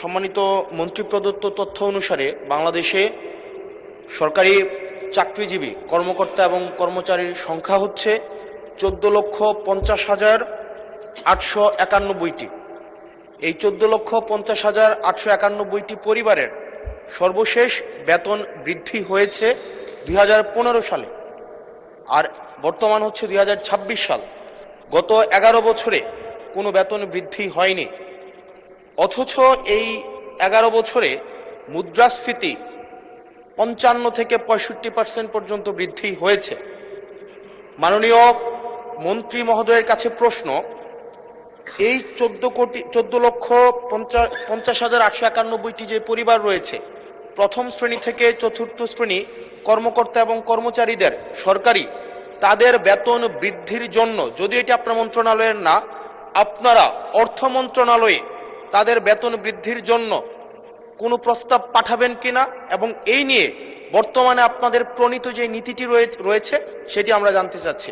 সম্মানিত মন্ত্রী প্রদত্ত তথ্য অনুসারে বাংলাদেশে সরকারি চাকরিজীবী কর্মকর্তা এবং কর্মচারীর সংখ্যা হচ্ছে 14,50,891টি। এই 14,50,891টি পরিবারের সর্বশেষ বেতন বৃদ্ধি হয়েছে 2015 সালে, আর বর্তমান হচ্ছে 2026 সাল। গত 11 বছরে কোনো বেতন বৃদ্ধি হয়নি, অথচ এই 11 বছরে মুদ্রাস্ফীতি 55 থেকে 65% পর্যন্ত বৃদ্ধি হয়েছে। মাননীয় মন্ত্রী মহোদয়ের কাছে প্রশ্ন, এই 14,50,891টি যে পরিবার রয়েছে, প্রথম শ্রেণী থেকে চতুর্থ শ্রেণী কর্মকর্তা এবং কর্মচারীদের সরকারি তাদের বেতন বৃদ্ধির জন্য, যদি এটি আপনার মন্ত্রণালয়ের না, আপনারা অর্থ মন্ত্রণালয়ে তাদের বেতন বৃদ্ধির জন্য কোনো প্রস্তাব পাঠাবেন কিনা, এবং এই নিয়ে বর্তমানে আপনাদের প্রণীত যে নীতিটি রয়েছে সেটি আমরা জানতে চাচ্ছি।